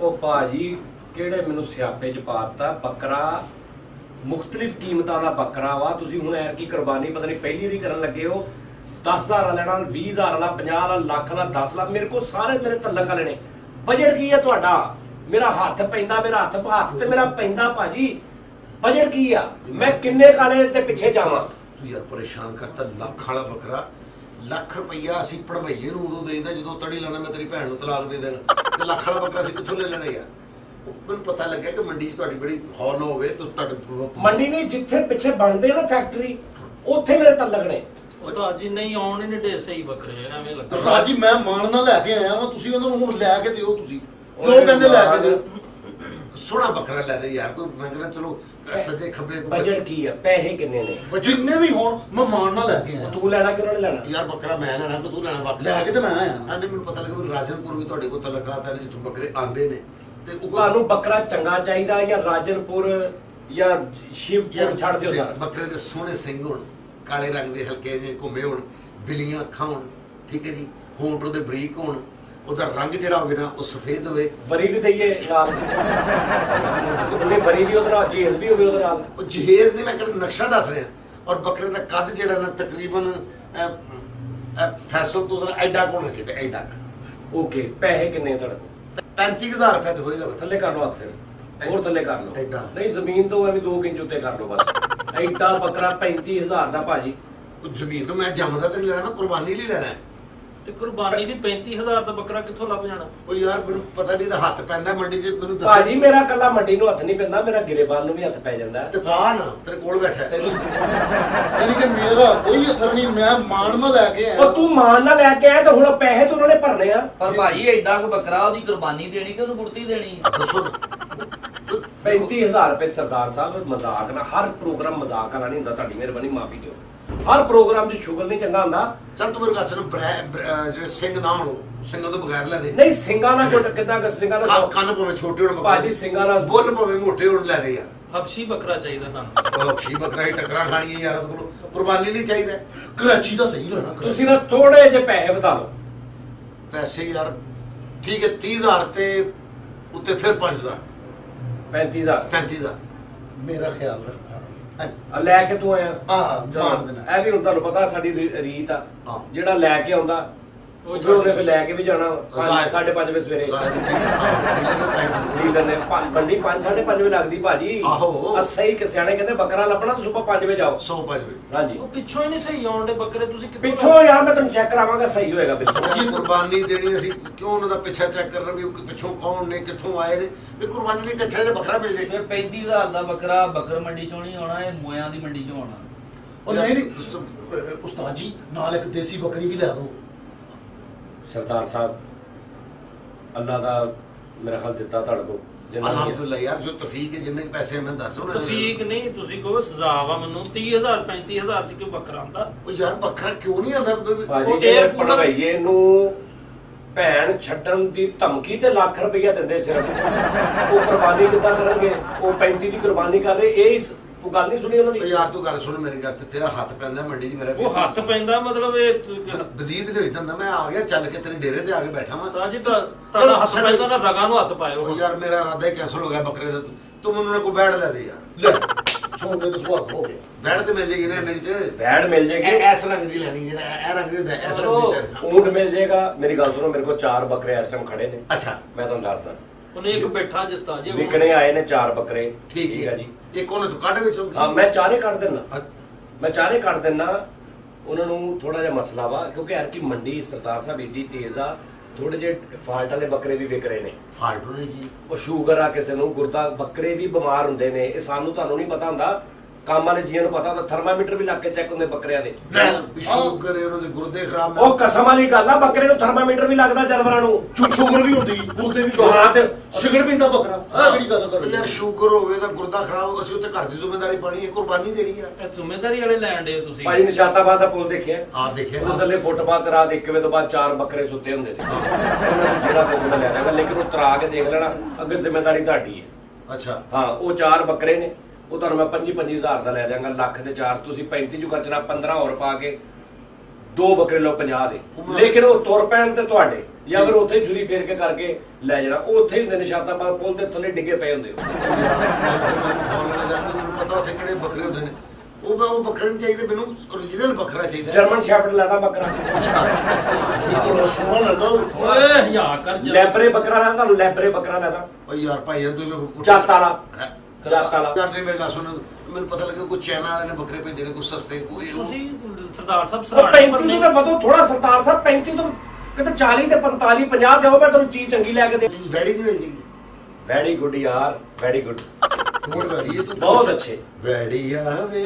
ਉਹ ਭਾਜੀ ਕਿਹੜੇ ਮੈਨੂੰ ਸਿਆਪੇ ਚ ਪਾਤਾ। ਬੱਕਰਾ ਮੁਖਤਲਿਫ ਕੀਮਤਾਂ ਦਾ ਬੱਕਰਾ ਵਾ। ਤੁਸੀਂ ਹੁਣ ਐਰ ਕੀ ਕੁਰਬਾਨੀ ਪਤਾ ਨਹੀਂ ਪਹਿਲੀ ਵਾਰੀ ਕਰਨ ਲੱਗੇ ਹੋ। 10,000 ਲੈਣਾ, 20,000 ਵਾਲਾ, 50 ਵਾਲਾ, ਲੱਖ ਵਾਲਾ, 10 ਲੱਖ। ਮੇਰੇ ਕੋਲ ਸਾਰੇ ਮੇਰੇ ਤਲਕ ਵਾਲੇ ਨੇ। ਬਜਟ ਕੀ ਹੈ ਤੁਹਾਡਾ? ਮੇਰਾ ਹੱਥ ਪੈਂਦਾ, ਮੇਰਾ ਹੱਥ ਤੇ ਮੇਰਾ ਪੈਂਦਾ ਭਾਜੀ। ਬਜਟ ਕੀ ਆ? ਮੈਂ ਕਿੰਨੇ ਕਾਲੇ ਤੇ ਪਿੱਛੇ ਜਾਵਾਂ? ਤੂੰ ਯਾਰ ਪਰੇਸ਼ਾਨ ਕਰਤਾ। ਲੱਖ ਵਾਲਾ ਬੱਕਰਾ, ਲੱਖ ਰੁਪਈਆ ਅਸੀਂ ਪੜਵਾਈਏ ਨੂੰ ਉਦੋਂ ਦੇਈਦਾ ਜਦੋਂ ਤੜੀ ਲਾਣਾ ਮੈਂ ਤੇਰੀ ਭੈਣ ਨੂੰ ਤਲਾਕ ਦੇ ਦੇਣਾ। ਤੇ ਲੱਖ ਵਾਲਾ ਬੱਕਰਾ ਅਸੀਂ ਕਿੱਥੋਂ ਲੈ ਲੈਣਾ ਯਾਰ? ਮੈਨੂੰ ਪਤਾ ਲੱਗਿਆ ਕਿ ਮੰਡੀ 'ਚ ਤੁਹਾਡੀ ਬੜੀ ਹੌਲ ਹੋਵੇ ਤਾਂ ਤੁਹਾਡੇ ਮੰਡੀ ਨਹੀਂ, ਜਿੱਥੇ ਪਿੱਛੇ ਬਣਦੇ ਨਾ ਫੈਕਟਰੀ, ਉੱਥੇ ਮੇਰੇ ਤਲਕ ਨੇ। ਉਸਤਾਦ ਜੀ ਨਹੀਂ ਆਉਣ ਹੀ ਨਹੀਂ ਡੇ ਸਹੀ ਬੱਕਰੇ ਐਵੇਂ ਲੱਗਦਾ। ਉਸਤਾਦ ਜੀ ਮੈਂ ਮਾਣ ਨਾਲ ਲੈ ਕੇ ਆਇਆ ਵਾਂ, ਤੁਸੀਂ ਉਹਨਾਂ ਨੂੰ ਹੁਣ ਲੈ ਕੇ ਦਿਓ। ਤੁਸੀਂ ਜੋ ਕਹਿੰਦੇ ਲੈ ਕੇ ਦਿਓ। ਸੋਹਣਾ ਬੱਕਰਾ ਲੈ ਦੇ ਯਾਰ। ਕੋਈ ਮੈਂ ਕਹਿੰਦਾ ਚਲੋ ਸੱਜੇ ਖੱਬੇ। ਬਜਟ ਕੀ ਆ? ਪੈਸੇ ਕਿੰਨੇ ਨੇ? ਜਿੰਨੇ ਵੀ ਹੋਣ ਮੈਂ ਮਾਣ ਨਾਲ ਲੈ ਕੇ ਆਇਆ। ਤੂੰ ਲੈਣਾ ਕਿ ਉਹਨਾਂ ਨੇ ਲੈਣਾ? ਯਾਰ ਬੱਕਰਾ ਮੈਂ ਲੈਣਾ ਕਿ ਤੂੰ ਲੈਣਾ? ਬੱਕਰਾ ਲੈ ਕੇ ਤੇ ਮੈਂ ਆਇਆ। ਆਨੇ ਮੈਨੂੰ ਪਤਾ ਲੱਗਾ ਵੀ ਰਾਜਨਪੁਰ ਵੀ ਤੁਹਾਡੇ ਕੋਲ ਤਲਕਾਤ ਹੈ ਜਿੱਥੋਂ ਬੱਕਰੇ ਆਂਦੇ ਨੇ। ਤੇ ਉਹ ਤੁਹਾਨੂੰ ਬੱਕਰਾ ਚੰਗਾ ਚਾਹੀਦਾ ਜਾਂ ਰਾਜਨਪੁਰ ਜਾਂ ਸ਼ਿਵਪੁਰ? ਛੱਡ ਦਿਓ ਸਾਰਾ। ਬੱਕਰੇ ਦੇ ਸੋਹਣੇ ਸਿੰਘ ਹੋਣ, ਕਾਲੇ ਰੰਗ ਦੇ ਹਲਕੇ ਜਿਹੇ ਘੁੰਮੇ ਹੋਣ, ਬਿੱਲੀਆਂ ਅੱਖਾਂ ਹੋਣ, ਠੀਕ ਹੈ ਜੀ, ਹੋਂਠ ਉਹਦੇ ਬਰੀਕ ਹੋਣ, ਉਹਦਾ ਰੰਗ ਜਿਹੜਾ ਹੋਵੇ ਨਾ ਉਹ ਸਫੇਦ ਹੋਵੇ। ਵਰੀ ਵੀ ਦਈਏ ਨਾਲ? ਉਹਨੇ ਵਰੀ ਵੀ ਉਹਦੇ ਨਾਲ, ਜੇਜ਼ ਵੀ ਹੋਵੇ ਉਹਦੇ ਨਾਲ। ਉਹ ਜਹੇਜ਼ ਨਹੀਂ, ਮੈਂ ਕਹਿੰਦਾ ਨਕਸ਼ਾ ਦੱਸ ਰਿਹਾ। ਔਰ ਬੱਕਰੇ ਦਾ ਕੱਦ ਜਿਹੜਾ ਨਾ ਤਕਰੀਬਨ ਫੈਸਲ ਤੋਂ ਜ਼ਰਾ ਐਡਾ ਹੋਣਾ ਚਾਹੀਦਾ, ਐਡਾ। ਓਕੇ, ਪੈਸੇ ਕਿੰਨੇ ਤੁਹਾਡੇ ਕੋਲ? 35,000 ਰੁਪਏ ਤੇ ਹੋਏਗਾ। ਥੱਲੇ ਕਰ ਲਓ ਹੱਥ, ਫਿਰ ਹੋਰ ਥੱਲੇ ਕਰ ਲਓ। ਐਡਾ ਨਹੀਂ, ਜ਼ਮੀਨ ਤੋਂ ਐਵੇਂ 2 ਇੰਚ ਉੱਤੇ ਕਰ ਲਓ ਬਸ। ਐਡਾ ਬੱਕਰਾ 35,000 ਦਾ ਭਾਜੀ। ਜ਼ਮੀਨ ਤੋਂ ਮੈਂ ਜੰਮਦਾ ਤੇ ਨਹੀਂ ਲੈਣਾ, ਮੈਂ ਕੁਰਬਾਨੀ ਲਈ ਲੈਣਾ। ਤੇ ਕੁਰਬਾਨੀ ਲਈ 35,000 ਦਾ ਬੱਕਰਾ ਕਿੱਥੋਂ ਲੱਭ ਜਾਣਾ? ਉਹ ਯਾਰ ਮੈਨੂੰ ਪਤਾ ਨਹੀਂ ਤਾਂ ਹੱਥ ਪੈਂਦਾ ਮੰਡੀ 'ਚ, ਮੈਨੂੰ ਦੱਸ। ਭਾਜੀ ਮੇਰਾ ਕੱਲਾ ਮੰਡੀ ਨੂੰ ਹੱਥ ਨਹੀਂ ਪੈਂਦਾ, ਮੇਰਾ ਗਿਰੇਬਾਨ ਨੂੰ ਵੀ ਹੱਥ ਪੈ ਜਾਂਦਾ। ਤੇ ਪਾ ਨਾ, ਤੇਰੇ ਕੋਲ ਬੈਠਾ ਤੈਨੂੰ ਯਾਨੀ ਕਿ ਮੇਰਾ ਕੋਈ ਅਸਰ ਨਹੀਂ, ਮੈਂ ਮਾਣ ਨਾਲ ਲੈ ਕੇ ਆਇਆ। ਉਹ ਤੂੰ ਮਾਨ ਨਾਲ ਲੈ ਕੇ ਆਇਆ ਤਾਂ ਹੁਣ ਪੈਸੇ ਤਾਂ ਉਹਨਾਂ ਨੇ ਭਰਨੇ ਆ। ਪਰ ਭਾਈ ਐਡਾ ਕੋ ਬੱਕਰਾ, ਉਹਦੀ ਕੁਰਬਾਨੀ ਦੇਣੀ ਕਿ ਉਹਨੂੰ ਗੁੜਤੀ ਦੇਣੀ? ਦੱਸੋ 35,000 ਰੁਪਏ ਸਰਦਾਰ ਸਾਹਿਬ, ਮਜ਼ਾਕ ਨਾ। ਹਰ ਪ੍ਰੋਗਰਾਮ ਮਜ਼ਾਕ ਵਾਲਾ ਨਹੀਂ ਹੁੰਦਾ। ਤੁਹਾਡੀ ਮਿਹਰਬਾਨੀ, ਮਾਫੀ ਦਿਓ। ਹਰ ਪ੍ਰੋਗਰਾਮ 'ਚ ਸ਼ੁਗਰ ਨਹੀਂ ਚੰਗਾ ਹੁੰਦਾ। ਚੱਲ ਤੂੰ ਮੇਰੇ ਗੱਲ ਸੁਣ। ਜਿਹੜੇ ਸਿੰਘ ਨਾ ਹੋਣ, ਸਿੰਘਾਂ ਤੋਂ ਬਗੈਰ ਲੈ ਦੇ। ਨਹੀਂ, ਸਿੰਘਾਂ ਨਾਲ ਕਿੱਦਾਂ? ਸਿੰਘਾਂ ਨਾਲ ਕੰਨ ਭਾਵੇਂ ਛੋਟੇ ਹੋਣ, ਭਾਜੀ ਸਿੰਘਾਂ ਨਾਲ ਬੁੱਲ ਭਾਵੇਂ ਮੋਟੇ ਹੋਣ, ਲੈ ਦੇ ਯਾਰ। ਹਬਸ਼ੀ ਬੱਕਰਾ ਚਾਹੀਦਾ ਤੁਹਾਨੂੰ? ਹਬਸ਼ੀ ਬੱਕਰਾ ਹੀ ਟੱਕਰਾਂ ਖਾਣੀਆਂ ਯਾਰ, ਉਹਦੇ ਕੋਲ ਕੁਰਬਾਨੀ ਲਈ ਚਾਹੀਦਾ। ਕਰਾਚੀ ਦਾ ਸਹੀ ਲੈਣਾ। ਤੁਸੀਂ ਨਾ ਥੋੜੇ ਜਿਹੇ ਪੈਸੇ ਵਧਾ ਲਓ। ਪੈਸੇ ਯਾਰ ਠੀਕ ਹੈ, 30,000 ਤੇ ਉੱਤੇ ਫਿਰ 5,000, 35,000 35,000 ਮੇਰਾ ਖਿਆਲ ਰੱਖਣਾ। ਲੈ ਕੇ ਤੂੰ ਆਇਆ। ਜਾਣ ਦੇਣਾ। ਇਹ ਵੀ ਹੁਣ ਤੁਹਾਨੂੰ ਪਤਾ ਸਾਡੀ ਰੀਤ ਆ। ਹਾਂ। ਜਿਹੜਾ ਲੈ ਕੇ ਆਉਂਦਾ ਉਹ ਫਿਰ ਉਹਨੇ ਫਿਰ ਲੈ ਕੇ ਵੀ ਜਾਣਾ 5:30 ਵਜੇ ਸਵੇਰੇ। ਡੀਲਰ ਨੇ ਮੰਡੀ 5:30 ਵਜੇ ਲੱਗਦੀ ਭਾਜੀ। ਆਹੋ। ਸਹੀ ਸਿਆਣੇ ਕਹਿੰਦੇ ਬੱਕਰਾ ਲੱਭਣਾ ਤਾਂ ਸੁਬਹ 5 ਵਜੇ ਜਾਓ। 105 ਵਜੇ। ਹਾਂਜੀ। ਉਹ ਪਿੱਛੋਂ ਹੀ ਨਹੀਂ ਸਹੀ ਆਉਣ ਦੇ ਬੱਕਰੇ, ਤੁਸੀਂ ਕਿੱਥੋਂ? ਪਿੱਛੋਂ ਯਾਰ ਮੈਂ ਤੁਹਾਨੂੰ ਚੈੱਕ ਕਰਾਵਾਂਗਾ, ਸਹੀ ਹੋਏਗਾ ਪਿੱਛੋਂ। ਜੀ ਕੁਰਬਾਨੀ ਦੇਣੀ, ਅਸੀਂ ਕਿਉਂ ਉਹਨਾਂ ਦਾ ਪਿੱਛਾ ਚੈੱਕ ਕਰਨਾ ਵੀ ਉਹ ਪਿੱਛੋਂ ਕੌਣ ਨੇ, ਕਿੱਥੋਂ ਆਏ ਨੇ? ਵੀ ਕੁਰਬਾਨੀ ਲਈ ਅੱਛਾ ਜਿਹਾ ਬੱਕਰਾ ਮਿਲ ਜੇ। 35,000 ਦਾ ਬੱਕਰਾ ਬੱਕਰ ਮੰਡੀ ਚੋਂ ਨਹੀਂ ਆਉਣਾ, ਇਹ ਮੋਇਆਂ ਦੀ ਮੰਡੀ ਚੋਂ ਆਉਣਾ। ਉਹ ਨਹੀਂ ਉਸਤਾਦ ਜੀ, ਨਾਲ ਇੱਕ ਦੇਸੀ ਬੱਕਰੀ ਵੀ ਲੈ ਦਿਓ। ਸਰਦਾਰ ਸਾਹਿਬ, ਅੱਲਾ ਦਾ ਮੇਰਾ ਖਿਆਲ ਦਿੱਤਾ ਤੁਹਾਡੇ ਕੋਲ। ਅਲਹਮਦੁਲਿਲਾ ਯਾਰ, ਜੋ ਤਫੀਕ ਹੈ, ਜਿੰਨੇ ਪੈਸੇ ਮੈਂ ਦੱਸ ਰਿਹਾ। ਤਫੀਕ ਨਹੀਂ, ਤੁਸੀਂ ਕਹੋ ਸਜ਼ਾ ਵਾ ਮੈਨੂੰ। 30,000 35,000 ਚ ਕਿਉਂ ਬੱਕਰਾ ਆਉਂਦਾ? ਉਹ ਯਾਰ ਬੱਕਰਾ ਕਿਉਂ ਨਹੀਂ ਆਉਂਦਾ? ਭਾਜੀ ਜਿਹੜੇ ਪੜਵਾਈਏ ਨੂੰ ਭੈਣ ਛੱਡਣ ਦੀ ਧਮਕੀ ਤੇ ਲੱਖ ਰੁਪਈਆ ਦਿੰਦੇ ਸਿਰਫ, ਉਹ ਕੁਰਬਾਨੀ ਕਿੱਦਾਂ ਕਰਨਗੇ? ਉਹ 35 ਦੀ ਕੁਰਬਾਨੀ ਕਰ ਰਹੇ। ਇਹ ਤੂੰ ਗੱਲ ਨਹੀਂ ਸੁਣੀ ਉਹਨਾਂ ਦੀ? ਯਾਰ ਤੂੰ ਗੱਲ ਸੁਣ ਮੇਰੀ ਗੱਲ ਤੇ। ਤੇਰਾ ਹੱਥ ਪੈਂਦਾ ਮੰਡੀ 'ਚ, ਮੇਰਾ ਉਹ ਹੱਥ ਪੈਂਦਾ ਮਤਲਬ ਇਹ ਬਦੀਦ ਨਹੀਂ ਹੁੰਦਾ। ਮੈਂ ਆ ਗਿਆ ਚੱਲ ਕੇ ਤੇਰੇ ਡੇਰੇ ਤੇ ਆ ਕੇ ਬੈਠਾ ਵਾਂ। ਸਾਜੀ ਤੁਹਾਡਾ ਹੱਥ ਪੈਂਦਾ ਨਾ, ਰਗਾਂ ਨੂੰ ਹੱਥ ਪਾਇਓ ਯਾਰ ਮੇਰਾ ਇਰਾਦਾ ਹੀ ਕੈਂਸਲ ਹੋ ਗਿਆ ਬੱਕਰੇ ਦਾ। ਤੂੰ ਮੈਨੂੰ ਕੋਈ ਬੈਠ ਲੈ ਦੇ ਯਾਰ। ਲੈ ਸੋਨੇ ਦਾ ਸੁਹਾਗ ਹੋ ਗਿਆ। ਬੈਠ ਤੇ ਮਿਲ ਜੇਗੀ ਨਾ ਇੰਨੇ 'ਚ। ਵੈੜ ਮਿਲ ਜੇਗੀ। ਇਸ ਰੰਗ ਦੀ ਲੈਣੀ, ਜਿਹੜਾ ਇਹ ਰੰਗ ਦਾ, ਇਸ ਰੰਗ ਦੀ। ਊਂਟ ਮਿਲ ਜੇਗਾ। ਮੇਰੀ ਗੱਲ ਸੁਣੋ, ਮੇਰੇ ਕੋਲ 4 ਬੱਕਰੇ ਇਸ ਟਾਈਮ ਖੜੇ ਨੇ। ਅੱਛਾ, ਮੈਂ ਤੁਹਾਨੂੰ ਦੱਸਦਾ। ਉਹਨੇ ਇੱਕ ਬੈਠਾ ਜਿਸਤਾ ਜੀ ਵਿਕਣੇ ਆਏ ਨੇ 4 ਬੱਕਰੇ। ਠੀਕ ਹੈ ਜੀ। ਇੱਕ ਉਹਨਾਂ ਚੋਂ ਕੱਢ ਵਿੱਚੋਂ। ਹਾਂ, ਮੈਂ ਚਾਰੇ ਕੱਢ ਦਿੰਨਾ। ਉਹਨਾਂ ਨੂੰ ਥੋੜਾ ਜਿਹਾ ਮਸਲਾ ਵਾ, ਕਿਉਂਕਿ ਹਰ ਕੀ ਮੰਡੀ ਸਰਦਾਰ ਸਾਹਿਬ ਏਡੀ ਤੇਜ਼ ਆ। ਥੋੜੇ ਜਿਹੇ ਫਾਲਟ ਵਾਲੇ ਬੱਕਰੇ ਵੀ ਵਿਕ ਰਹੇ ਨੇ। ਫਾਲਟ ਨੇ ਜੀ? ਉਹ ਸ਼ੂਗਰ ਆ ਕਿਸੇ ਨੂੰ, ਗੁਰਦਾ, ਬੱਕਰੇ ਵੀ ਬਿਮਾਰ ਹੁੰਦੇ ਨੇ। ਇਹ ਸਾਨੂੰ ਤੁਹਾਨੂੰ ਨਹੀਂ ਪਤਾ ਹੁੰਦਾ, ਕੰਮ ਵਾਲੇ ਜੀਆਂ ਨੂੰ ਪਤਾ ਹੁੰਦਾ। ਥਰਮਾਮੀਟਰ ਵੀ ਲੱਗ ਕੇ ਚੈੱਕ ਹੁੰਦੇ ਬੱਕਰਿਆਂ ਦੇ। ਸ਼ੂਗਰ ਉਹਨਾਂ ਦੇ ਗੁਰਦੇ ਖਰਾਬ। ਉਹ ਕਸਮ ਵਾਲੀ ਗੱਲ ਆ, ਬੱਕਰੇ ਨੂੰ ਥਰਮਾਮੀਟਰ ਵੀ ਲੱਗਦਾ ਜਾਨਵਰਾਂ ਨੂੰ। ਸ਼ੂਗਰ ਵੀ ਹੁੰਦੀ, ਗੁਰਦੇ ਵੀ। ਹਾਂ ਤੇ ਸਿਗਰਟ ਪੀਂਦਾ ਬੱਕਰਾ। ਆਹ ਕਿਹੜੀ ਗੱਲ ਕਰ ਯਾਰ? ਸ਼ੂਗਰ ਹੋਵੇ ਤਾਂ ਗੁਰਦਾ ਖਰਾਬ, ਅਸੀਂ ਉੱਤੇ ਘਰ ਦੀ ਜ਼ਿੰਮੇਵਾਰੀ ਪਾਣੀ ਹੈ, ਕੁਰਬਾਨੀ ਦੇਣੀ ਆ। ਇਹ ਜ਼ਿੰਮੇਵਾਰੀ ਵਾਲੇ ਲੈਣ ਦੇ ਤੁਸੀਂ? ਭਾਈ ਨਿਸ਼ਾਤਾਬਾਦ ਦਾ ਪੁਲ ਦੇਖਿਆ? ਹਾਂ ਦੇਖਿਆ। ਉਹ ਥੱਲੇ ਫੁੱਟਪਾਥ ਤੇ ਰਾਤ 1 ਵਜੇ ਤੋਂ ਬਾਅਦ 4 ਬੱਕਰੇ ਸੁੱਤੇ ਹੁੰਦੇ ਨੇ। ਉਹਨਾਂ ਨੂੰ ਜਿਹੜਾ ਕੰਮ ਮੈਂ ਲੈ ਜਾਗਾ, ਲੇਕਿਨ ਉਹ ਤਰਾ ਕੇ ਦੇਖ ਲੈਣਾ, ਅੱਗੇ ਜ਼ਿੰਮੇਵਾਰੀ ਤੁਹਾਡੀ ਹੈ। ਅੱਛਾ। ਹਾਂ, ਉਹ 4 ਬੱਕਰੇ ਨੇ। ਉਹ ਤੁਹਾਨੂੰ ਮੈਂ 25,000 ਦਾ ਲੈ ਜਾਵਾਂਗਾ। ਲੱਖ ਦੇ 4 ਤੁਸੀਂ 35 ਚੋਂ ਖਰਚਣਾ, 15 ਹੋਰ ਪਾ ਕੇ 2 ਬੱਕਰੇ ਲਓ 50 ਦੇ, ਲੇਕਿਨ ਉਹ ਤੁਰ ਪੈਣ ਤੇ ਤੁਹਾਡੇ ਜਾਂ ਫਿਰ ਉੱਥੇ ਜੁਰੀ ਫੇਰ ਕੇ ਕਰਕੇ ਲੈ ਜਾਣਾ। ਉਹ ਉੱਥੇ ਹੀ ਹੁੰਦੇ ਨੇ ਸ਼ਾਤਾਬਾਦ ਪੁੱਲ ਦੇ ਥੱਲੇ ਡਿੱਗੇ ਪਏ ਹੁੰਦੇ ਮੈਨੂੰ ਪਤਾ ਉੱਥੇ ਕਿਹੜੇ ਬੱਕਰੇ ਹੁੰਦੇ ਨੇ। ਉਹ ਬੱਕਰੇ ਨਹੀਂ ਚਾਹੀਦੇ ਮੈਨੂੰ, ਓਰੀਜਨਲ ਬੱਕਰਾ ਚਾਹੀਦਾ। ਜਰਮਨ ਸ਼ੈਫਰਡ ਲੈਦਾ ਬੱਕਰਾ, ਬੜਾ ਸੋਹਣਾ ਲੱਗਾ। ਓਏ ਹਯਾ ਕਰ ਜਾ। ਲੈਬਰੇ ਬੱਕਰਾ ਲੈਦਾ, ਤੁਹਾਨੂੰ ਲੈਬਰੇ ਬੱਕਰਾ ਲੈਦਾ, ਓ ਯਾਰ ਭਾਈ ਤੂੰ ਜੱਤ ਵਾਲਾ, ਜੱਤ ਵਾਲਾ। ਯਾਰ ਨਹੀਂ ਮੇਰੇ ਗੱਲ ਸੁਣ, ਮੈਨੂੰ ਪਤਾ ਲੱਗਿਆ ਕੋਈ ਚਾਈਨਾ ਵਾਲੇ ਨੇ ਬੱਕਰੇ ਭੇਜੇ ਨੇ, ਕੋਈ ਸਸਤੇ ਕੋਈ। ਤੁਸੀਂ ਸਰਦਾਰ ਸਾਹਿਬ ਉਹ ਸਰਾਣੇ 35 ਤੋਂ ਵਧੋ ਥੋੜਾ ਸਰਦਾਰ ਸਾਹਿਬ, 35 ਤੋਂ ਕਿਤੇ 40 ਤੇ 45 50 ਦਿਓ, ਮੈਂ ਤੁਹਾਨੂੰ ਚੀਜ਼ ਚੰਗੀ ਲੈ ਕੇ ਦੇ। ਵੈੜੀ ਨਹੀਂ ਮਿਲ ਜੇਗੀ। ਵੈਰੀ ਗੁੱਡ ਯਾਰ, ਵੈਰੀ ਗੁੱਡ, ਹੋਰ ਵੈੜੀ ਤੂੰ ਬਹੁਤ ਅੱਛੇ। ਵੈੜੀ ਆਵੇ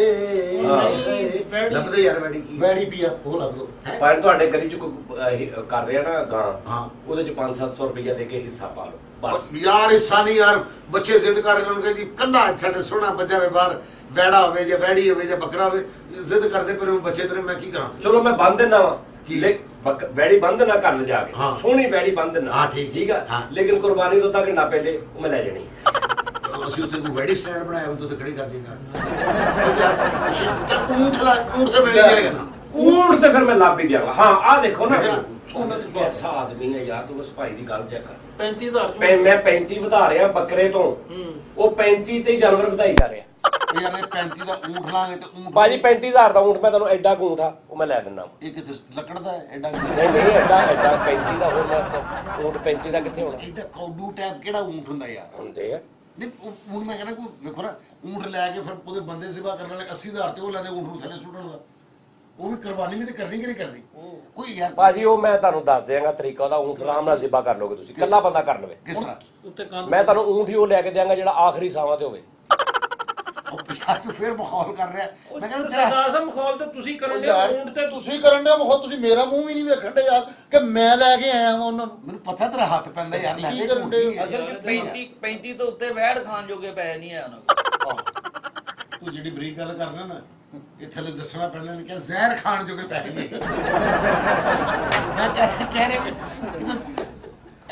ਵੈੜੀ। ਲੱਭਦੇ ਯਾਰ ਵੈੜੀ ਕੀ ਵੈੜੀ ਪੀਆ ਉਹ ਲੱਭ ਦੋ। ਪਰ ਤੁਹਾਡੇ ਗਲੀ ਚ ਕੋਈ ਕਰ ਰਿਹਾ ਨਾ ਗਾਂ, ਹਾਂ। ਉਹਦੇ ਚ 500-700 ਰੁਪਇਆ ਦੇ ਕੇ ਹਿੱਸਾ ਪਾ ਲਓ ਬਸ। ਯਾਰ ਹਿੱਸਾ ਨਹੀਂ ਯਾਰ, ਬੱਚੇ ਜ਼ਿੱਦ ਕਰ ਰਹੇ ਨੇ ਜੀ ਕੱਲਾ ਸਾਡੇ ਸੋਹਣਾ ਬੱਚਾ ਵੇ ਬਾਹਰ, ਵੈੜਾ ਹੋਵੇ ਜਾਂ ਵੈੜੀ ਹੋਵੇ ਜਾਂ ਬੱਕਰਾ ਹੋਵੇ, ਜ਼ਿੱਦ ਕਰਦੇ ਪਰ ਬੱਚੇ ਤੇਰੇ ਮੈਂ ਕੀ ਕਰਾਂ। ਚਲੋ ਮੈਂ ਬੰਨ ਦਿੰਦਾ ਵਾ, ਕੀ? ਵੈੜੀ ਬੰਨ ਦੇਣਾ ਘਰ ਲਿਜਾ ਕੇ, ਹਾਂ। ਸੋਹਣੀ ਵੈੜੀ ਬੰਨ ਦੇਣਾ। ਹਾਂ, ਠੀਕ। ਠੀਕ ਆ, ਹਾਂ। ਲੇਕਿਨ ਕੁਰਬਾਨੀ ਤੋਂ ਤਾਂ ਘੰਟਾ ਪਹਿਲੇ ਉਹ ਮੈਂ ਲੈ ਜਾਣੀ। ਅਸੀਂ ਉੱਥੇ ਕੋਈ ਵੈਡੀ ਸਟੈਂਡ ਬਣਾਇਆ ਉਹ ਤੇ ਖੜੀ ਕਰ ਦੇਗਾ ਯਾਰ। ਊਂਠ ਤੇ ਮਿਲ ਜਾਏਗਾ ਨਾ। ਊਂਠ ਤੇ ਫਿਰ ਮੈਂ ਲੱਭ ਹੀ ਦਿਆਂਗਾ। ਹਾਂ ਆਹ ਦੇਖੋ ਨਾ, ਸੋਹਣਾ ਤੇ ਕੈਸਾ ਆਦਮੀ ਹੈ ਯਾਰ, ਤੂੰ ਬਸ ਭਾਈ ਦੀ ਗੱਲ ਚੈੱਕ ਕਰ। 35000 ਚ ਮੈਂ 35 ਵਧਾ ਰਿਹਾ ਬੱਕਰੇ ਤੋਂ, ਉਹ 35 ਤੇ ਹੀ ਜਾਨਵਰ ਵਧਾਈ ਜਾ ਰਿਹਾ। ਯਾਰ ਇਹ 35 ਦਾ ਊਂਠ ਲਾਂਗੇ ਤੇ ਊਂਠ ਭਾਜੀ 35000 ਦਾ ਊਂਠ ਮੈਂ ਤੁਹਾਨੂੰ ਐਡਾ ਕੁ ਊਂਠ ਆ ਉਹ ਮੈਂ ਲੈ ਦਿੰਦਾ। ਇਹ ਕਿਤੇ ਲੱਕੜ ਦਾ ਹੈ ਐਡਾ ਨਹੀਂ ਨਹੀਂ ਐਡਾ ਐਡਾ 35 ਦਾ ਹੋਰ ਮੈਂ ਊਂਠ 35 ਦਾ ਕਿੱਥੇ ਹੋਣਾ? ਐਡਾ ਕੌਡੂ ਟਾਈਪ ਕਿਹੜਾ ਊਂਠ ਹੁੰਦਾ ਯਾਰ? ਹੁੰਦੇ ਆ। ਨਹੀਂ ਊਂਠ ਮੈਂ ਕਹਿੰਦਾ ਕੋਈ ਵੇਖੋ ਨਾ, ਊਂਠ ਲੈ ਕੇ ਫਿਰ ਉਹਦੇ ਬੰਦੇ ਸੇਵਾ ਕਰਨ ਵਾਲੇ 80000 ਤੇ ਉਹ ਲੈਂਦੇ ਊਂਠ ਨੂੰ ਥੱਲੇ ਸੁੱਟਣ ਦਾ। ਉਹ ਵੀ ਕੁਰਬਾਨੀ ਵੀ ਤੇ ਕਰਨੀ ਕਿ ਨਹੀਂ ਕਰਨੀ ਕੋਈ ਯਾਰ। ਭਾਜੀ ਉਹ ਮੈਂ ਤੁਹਾਨੂੰ ਦੱਸ ਦਿਆਂਗਾ ਤਰੀਕਾ ਉਹਦਾ, ਊਂਠ ਆਰਾਮ ਨਾਲ ਜ਼ਿਬਾ ਕਰ ਲੋਗੇ ਤੁਸੀਂ, ਇਕੱਲਾ ਬੰਦਾ ਕਰ ਲਵੇ। ਕਿਸ ਤਰ੍ਹਾਂ? ਉੱਤੇ ਕੰਧ ਮੈਂ ਤੁਹਾਨੂੰ ਊਂਠ ਹੀ ਉਹ ਲੈ ਕੇ ਦਿਆਂਗਾ ਜਿਹੜਾ ਆਖਰੀ ਸਾਵਾਂ ਤੇ ਹੋਵੇ। ਉਹ ਪਿਆਰ ਤੋਂ ਫਿਰ ਮਾਹੌਲ ਕਰ ਰਿਹਾ। ਮੈਂ ਕਹਿੰਦਾ ਤੇਰਾ ਸਰਦਾਰ ਸਾਹਿਬ ਮਖੌਲ ਤੇ ਤੁਸੀਂ ਕਰਨ ਦੇ ਯਾਰ ਊਂਟ ਤੇ ਤੁਸੀਂ ਕਰਨ ਦੇ ਮਖੌਲ, ਤੁਸੀਂ ਮੇਰਾ ਮੂੰਹ ਵੀ ਨਹੀਂ ਵੇਖਣ ਦੇ ਯਾਰ ਕਿ ਮੈਂ ਲੈ ਕੇ ਆਇਆ ਵਾਂ ਉਹਨਾਂ ਨੂੰ। ਮੈਨੂੰ ਪਤਾ ਤੇਰਾ ਹੱਥ ਪੈਂਦਾ ਯਾਰ, ਲੈ ਕੀ ਦੇ ਕਰਨ ਡਏ? ਅਸਲ ਚ 35 ਤੋਂ ਉੱਤੇ ਵੈੜ ਖਾਣ ਜੋਗੇ ਪੈਸੇ ਨਹੀਂ ਆ ਉਹਨਾਂ ਕੋਲ। ਤੂੰ ਜਿਹੜੀ ਬਰੀਕ ਗੱਲ ਕਰਨਾ ਨਾ, ਇਹ ਥੱਲੇ ਦੱਸਣਾ ਪੈਣਾ ਨੇ ਕਿ ਜ਼ਹਿਰ ਖਾਣ ਜੋਗੇ ਪੈਸੇ ਨਹੀਂ। ਮੈਂ ਕਹਿ ਰਿਹਾ ਕਿ